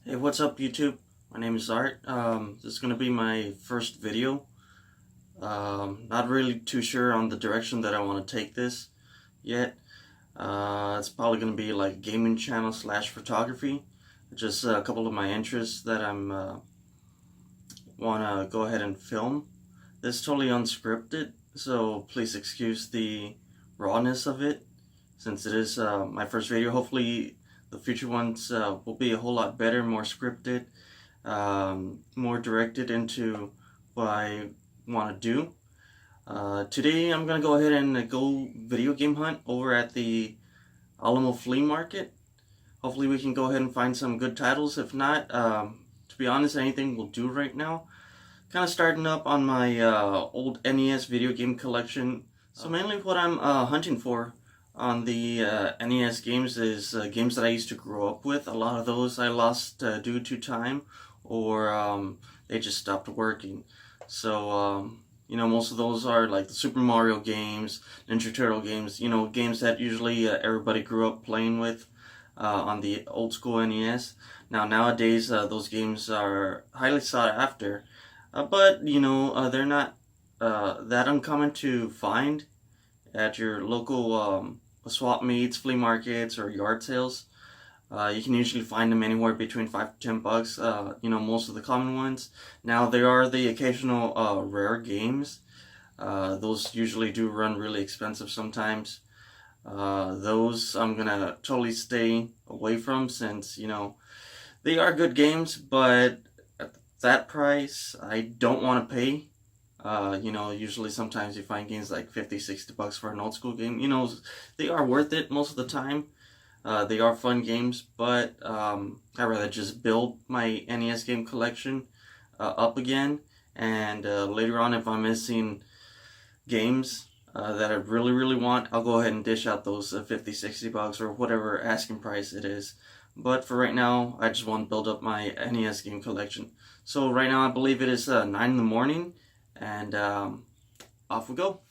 Hey, what's up YouTube? My name is Art. This is going to be my first video. Not really too sure on the direction that I want to take this yet. It's probably going to be like gaming channel / photography. Just a couple of my interests that I'm want to go ahead and film. This is totally unscripted, so please excuse the rawness of it since it is my first video. Hopefully the future ones will be a whole lot better, more scripted, more directed into what I want to do. Today I'm going to go ahead and go video game hunt over at the Alamo Flea Market. Hopefully we can go ahead and find some good titles. If not, to be honest, anything will do right now. Kind of starting up on my old NES video game collection. So mainly what I'm hunting for on the NES games is games that I used to grow up with. A lot of those I lost due to time, or they just stopped working. So you know, most of those are like the Super Mario games, Ninja Turtle games, you know, games that usually everybody grew up playing with on the old school NES. Nowadays those games are highly sought after, but you know, they're not that uncommon to find at your local swap meets, flea markets, or yard sales. You can usually find them anywhere between $5 to $10. You know, most of the common ones. Now there are the occasional rare games. Those usually do run really expensive sometimes. Those I'm gonna totally stay away from, since you know they are good games, but at that price I don't want to pay. You know, usually sometimes you find games like $50, $60 for an old school game. You know, they are worth it most of the time. They are fun games, but I'd rather just build my NES game collection up again. And later on, if I'm missing games that I really want, I'll go ahead and dish out those $50, $60 or whatever asking price it is. But for right now, I just want to build up my NES game collection. So right now, I believe it is 9 in the morning. And off we go.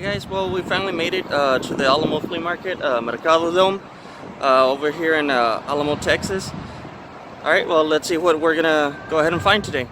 Alright guys, well we finally made it to the Alamo Flea Market, Mercado Dome, over here in Alamo, Texas. Alright, well let's see what we're gonna go ahead and find today.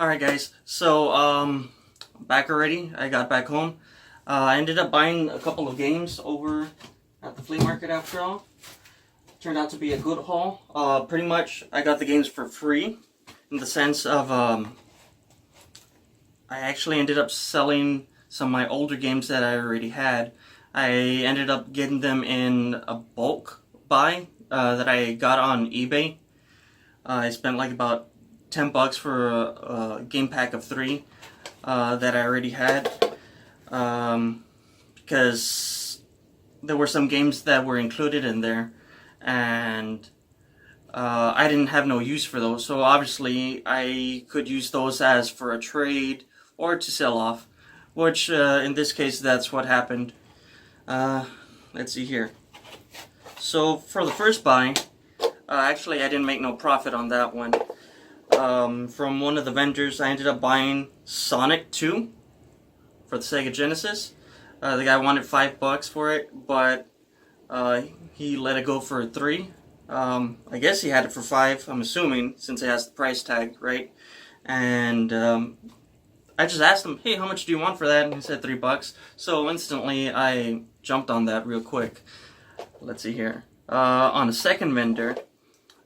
Alright guys, so back already. I got back home. I ended up buying a couple of games over at the flea market after all. Turned out to be a good haul. Pretty much I got the games for free, in the sense of I actually ended up selling some of my older games that I already had. I ended up getting them in a bulk buy that I got on eBay. I spent like about $10 for a game pack of 3 that I already had, because there were some games that were included in there, and I didn't have no use for those, so obviously I could use those as for a trade or to sell off, which in this case that's what happened. Let's see here. So for the first buy, actually I didn't make no profit on that one. From one of the vendors, I ended up buying Sonic 2 for the Sega Genesis. The guy wanted $5 for it, but he let it go for 3. I guess he had it for 5, I'm assuming, since it has the price tag, right? And I just asked him, hey, how much do you want for that? And he said $3. So instantly I jumped on that real quick. Let's see here. On a second vendor,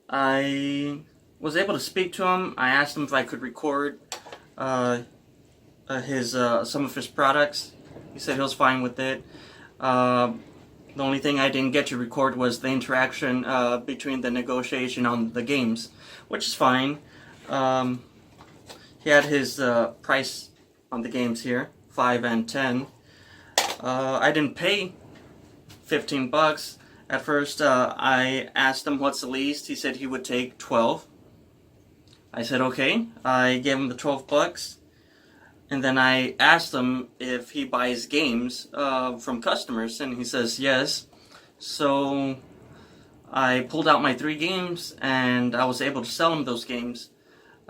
I was able to speak to him. I asked him if I could record some of his products. He said he was fine with it. The only thing I didn't get to record was the interaction between the negotiation on the games, which is fine. He had his price on the games here, 5 and 10. I didn't pay $15. At first, I asked him what's the least. He said he would take 12. I said okay. I gave him the $12, and then I asked him if he buys games from customers, and he says yes. So I pulled out my 3 games, and I was able to sell him those games.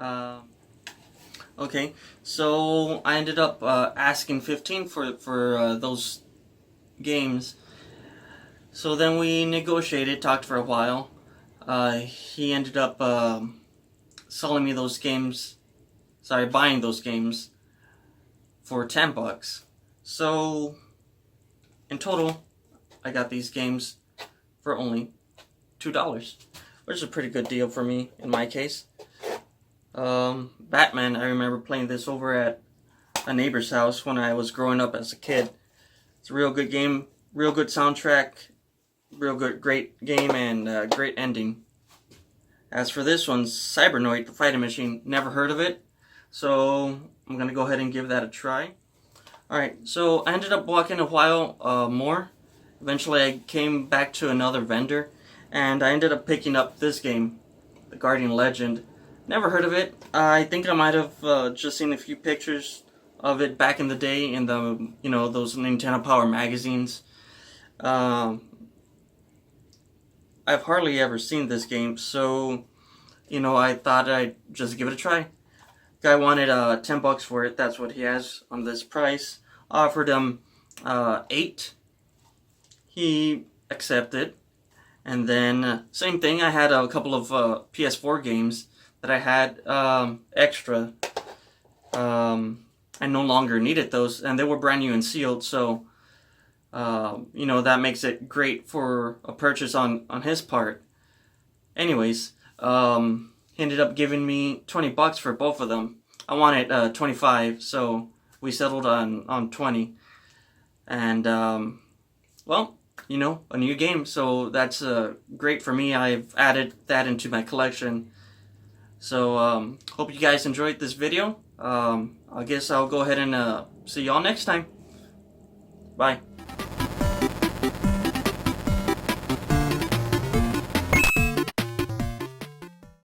Okay, so I ended up asking $15 for those games. So then we negotiated, talked for a while. He ended up selling me those games, buying those games for $10. So in total, I got these games for only $2, which is a pretty good deal for me in my case. Batman, I remember playing this over at a neighbor's house when I was growing up as a kid. It's a real good game, real good soundtrack, real good, great game, and great ending. As for this one, Cybernoid, the fighting machine, never heard of it, so I'm going to go ahead and give that a try. Alright, so I ended up walking a while more. Eventually I came back to another vendor, and I ended up picking up this game, The Guardian Legend. Never heard of it. I think I might have just seen a few pictures of it back in the day in the, those Nintendo Power magazines. I've hardly ever seen this game, so, I thought I'd just give it a try. Guy wanted $10 for it. That's what he has on this price. Offered him 8. He accepted. And then, same thing, I had a couple of PS4 games that I had extra. I no longer needed those, and they were brand new and sealed, so that makes it great for a purchase on his part. Anyways, he ended up giving me $20 for both of them. I wanted 25, so we settled on 20. And well, a new game, so that's great for me. I've added that into my collection. So hope you guys enjoyed this video. I guess I'll go ahead and see y'all next time. Bye.